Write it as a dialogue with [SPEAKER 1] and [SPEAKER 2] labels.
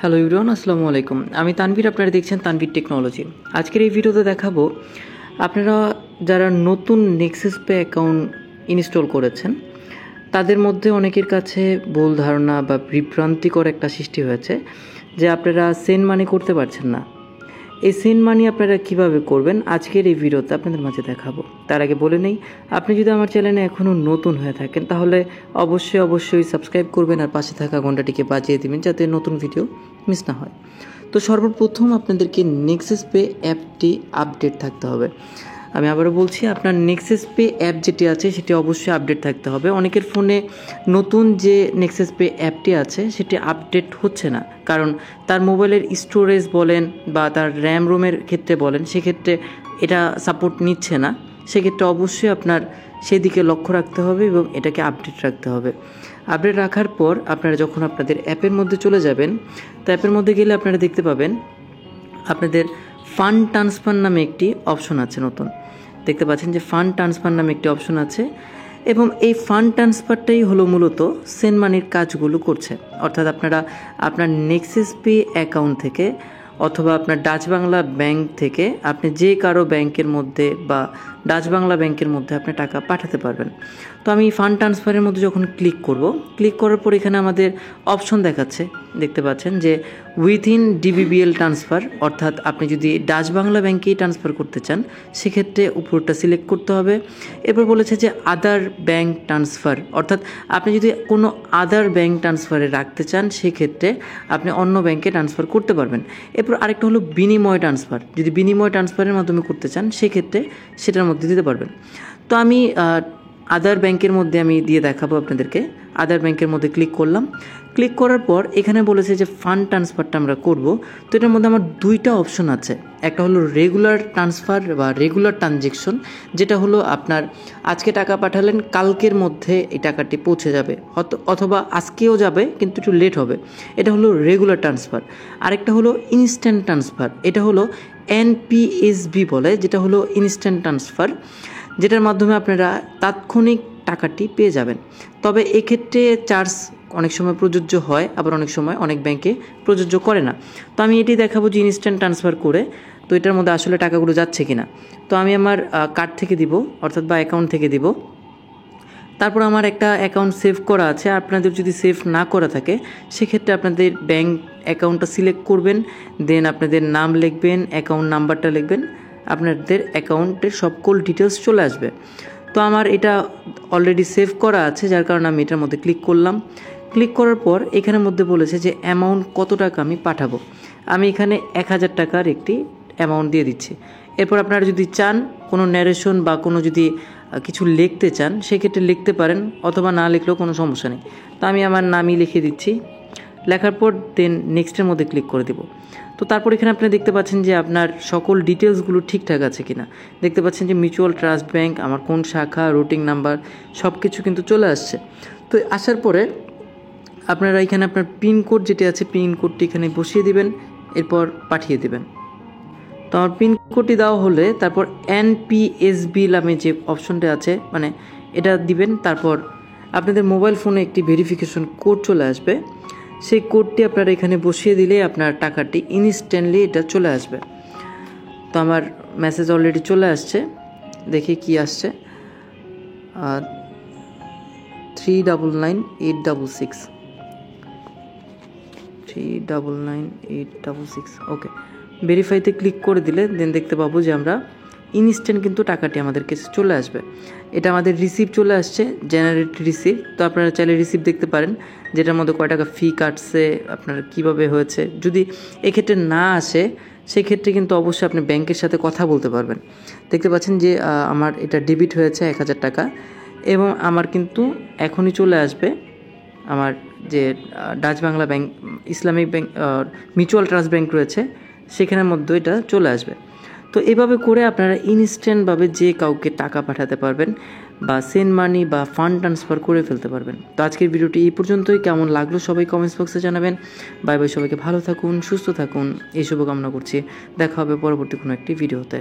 [SPEAKER 1] Hello everyone, আসসালামু আলাইকুম। আমি তানভীর, আপনারা দেখছেন তানভীর টেকনোলজি। আজকের এই ভিডিওতে দেখাবো আপনারা যারা নতুন নেক্সাস পে অ্যাকাউন্ট ইনস্টল করেছেন তাদের মধ্যে অনেকের কাছে ভুল ধারণা বা বিভ্রান্তিকর একটা সৃষ্টি হয়েছে যে আপনারা সেন্ড মানি করতে পারছেন না। এই সেন্ড মানি আপনারা কিভাবে করবেন আজকের এই ভিডিওতে আপনাদের মাঝে দেখাবো। তার আগে বলে নেই, আপনি যদি আমার চ্যানেলে এখনও নতুন হয়ে থাকেন তাহলে অবশ্যই সাবস্ক্রাইব করবেন আর পাশে থাকা ঘন্টাটিকে বাজিয়ে দিবেন যাতে নতুন ভিডিও মিস না হয়। তো সর্বপ্রথম আপনাদেরকে নেক্সাস পে অ্যাপটি আপডেট থাকতে হবে। আমি আবারও বলছি, আপনার নেক্সাস পে অ্যাপ যেটি আছে সেটি অবশ্যই আপডেট থাকতে হবে। অনেকের ফোনে নতুন যে নেক্সাস পে অ্যাপটি আছে সেটি আপডেট হচ্ছে না, কারণ তার মোবাইলের স্টোরেজ বলেন বা তার র্যাম রোমের ক্ষেত্রে বলেন, সেক্ষেত্রে এটা সাপোর্ট নিচ্ছে না। সেক্ষেত্রে অবশ্যই আপনার সেদিকে লক্ষ্য রাখতে হবে এবং এটাকে আপডেট রাখতে হবে। আপডেট রাখার পর আপনারা যখন আপনাদের অ্যাপের মধ্যে চলে যাবেন, তো অ্যাপের মধ্যে গেলে আপনারা দেখতে পাবেন আপনাদের ফান্ড ট্রান্সফার নামে একটি অপশন আছে। নতুন দেখতে পাচ্ছেন যে ফান্ড ট্রান্সফার নামে একটি অপশন আছে এবং এই ফান্ড ট্রান্সফারটাই হলো মূলত সেন্ড মানির কাজগুলো করছে। অর্থাৎ আপনারা আপনার নেক্সাস পে অ্যাকাউন্ট থেকে অথবা আপনার ডাচ বাংলা ব্যাংক থেকে আপনি যে কারো ব্যাংকের মধ্যে বা ডাচ বাংলা ব্যাংকের মধ্যে আপনি টাকা পাঠাতে পারবেন। তো আমি ফান্ড ট্রান্সফারের মধ্যে যখন ক্লিক করার পর এখানে আমাদের অপশন দেখাচ্ছে, দেখতে পাচ্ছেন যে উইথিন ডিবিবিএল ট্রান্সফার, অর্থাৎ আপনি যদি ডাচ বাংলা ব্যাংকেই ট্রান্সফার করতে চান সেক্ষেত্রে উপরটা সিলেক্ট করতে হবে। এরপর বলেছে যে আদার ব্যাংক ট্রান্সফার, অর্থাৎ আপনি যদি কোনো আদার ব্যাংক ট্রান্সফারে রাখতে চান সেক্ষেত্রে আপনি অন্য ব্যাংকে ট্রান্সফার করতে পারবেন। এরপর আরেকটা হলো বিনিময় ট্রান্সফার, যদি বিনিময় ট্রান্সফারের মাধ্যমে করতে চান সেক্ষেত্রে সেটার মধ্যে দিতে পারবেন। তো আমি আদার ব্যাংকের মধ্যে আমি দিয়ে দেখাবো আপনাদেরকে। আদার ব্যাংকের মধ্যে ক্লিক করার পর এখানে বলেছে যে ফান্ড ট্রান্সফারটা আমরা করব। তো এটার মধ্যে আমার দুইটা অপশন আছে, একটা হলো রেগুলার ট্রান্সফার বা রেগুলার ট্রানজেকশন, যেটা হলো আপনার আজকে টাকা পাঠালেন কালকের মধ্যে এই টাকাটি পৌঁছে যাবে, অথবা আজকেও যাবে কিন্তু একটু লেট হবে, এটা হলো রেগুলার ট্রান্সফার। আরেকটা হলো ইনস্ট্যান্ট ট্রান্সফার, এটা হলো এনপিএসবি বলে, যেটা হলো ইনস্ট্যান্ট ট্রান্সফার, যেটার মাধ্যমে আপনারা তাৎক্ষণিক টাকাটি পেয়ে যাবেন। তবে এক্ষেত্রে চার্জ অনেক সময় প্রযোজ্য হয়, আবার অনেক সময় অনেক ব্যাংকে প্রযোজ্য করে না। তো আমি এটি দেখাবো যে ইনস্ট্যান্ট ট্রান্সফার করে তো এটার মধ্যে আসলে টাকাগুলো যাচ্ছে কিনা। তো আমি আমার কার্ড থেকে দিব, অর্থাৎ বা অ্যাকাউন্ট থেকে দিব। তারপর আমার একটা অ্যাকাউন্ট সেভ করা আছে, আপনাদের যদি সেভ না করা থাকে সেক্ষেত্রে আপনাদের ব্যাংক অ্যাকাউন্টটা সিলেক্ট করবেন, দেন আপনাদের নাম লিখবেন, অ্যাকাউন্ট নাম্বারটা লিখবেন, আপনাদের অ্যাকাউন্টের সকল ডিটেলস চলে আসবে। তো আমার এটা অলরেডি সেভ করা আছে, যার কারণে আমি এটার মধ্যে ক্লিক করার পর এখানের মধ্যে বলেছে যে অ্যামাউন্ট কত টাকা আমি পাঠাবো। আমি এখানে 1000 টাকার একটি অ্যামাউন্ট দিয়ে দিচ্ছি। এরপর আপনারা যদি চান কোনো ন্যারেশন বা কোনো যদি কিছু লিখতে চান সেক্ষেত্রে লিখতে পারেন, অথবা না লিখলেও কোনো সমস্যা নেই। তো আমি আমার নামই লিখে দিচ্ছি, লেখার পর দেন নেক্সটের মধ্যে ক্লিক করে দেব। তো তারপর এখানে আপনি দেখতে পাচ্ছেন যে আপনার সকল ডিটেলসগুলো ঠিকঠাক আছে কিনা। দেখতে পাচ্ছেন যে মিউচুয়াল ট্রাস্ট ব্যাংক, আমার কোন শাখা, রুটিং নাম্বার সব কিছু কিন্তু চলে আসছে। তো আসার পরে আপনারা এখানে আপনার পিনকোড যেটি আছে পিনকোডটি এখানে বসিয়ে দিবেন, এরপর পাঠিয়ে দেবেন। তো আমার পিনকোডটি দেওয়া হলে তারপর এনপিএসবি নামে যে অপশনটা আছে মানে এটা দিবেন। তারপর আপনাদের মোবাইল ফোনে একটি ভেরিফিকেশন কোড চলে আসবে, সেই কোডটি আপনারা এখানে বসিয়ে দিলে আপনার টাকাটি ইনস্ট্যান্টলি এটা চলে আসবে। তো আমার মেসেজ অলরেডি চলে আসছে, দেখি কি আসছে। 399,866 399,866 ওকে। ভেরিফাইতে ক্লিক করে দিলে দেন দেখতে পাবো যে আমরা ইনস্ট্যান্ট কিন্তু টাকাটি আমাদের কাছে চলে আসবে। এটা আমাদের রিসিভ চলে আসছে, জেনারেট রিসিভ। তো আপনারা চাইলে রিসিভ দেখতে পারেন যেটার মধ্যে কয় টাকা ফি কাটছে, আপনার কিভাবে হয়েছে। যদি এক্ষেত্রে না আসে সেক্ষেত্রে কিন্তু অবশ্যই আপনি ব্যাংকের সাথে কথা বলতে পারবেন। দেখতে পাচ্ছেন যে আমার এটা ডেবিট হয়েছে 1000 টাকা এবং আমার কিন্তু এখনই চলে আসবে আমার যে Dutch Bangla bank, Islamic bank, mutual trust bank রয়েছে সেখানের মধ্যে এটা চলে আসবে। তো এভাবে করে আপনারা ইনস্ট্যান্টভাবে যে কাউকে টাকা পাঠাতে পারবেন বা সেন্ড মানি বা ফান্ড ট্রান্সফার করে ফেলতে পারবেন। তো আজকের ভিডিওটি এই পর্যন্তই। কেমন লাগলো সবাই কমেন্টস বক্সে জানাবেন। বাই বাই, সবাইকে ভালো থাকুন, সুস্থ থাকুন এই শুভকামনা করছি। দেখা হবে পরবর্তী কোনো একটি ভিডিওতে।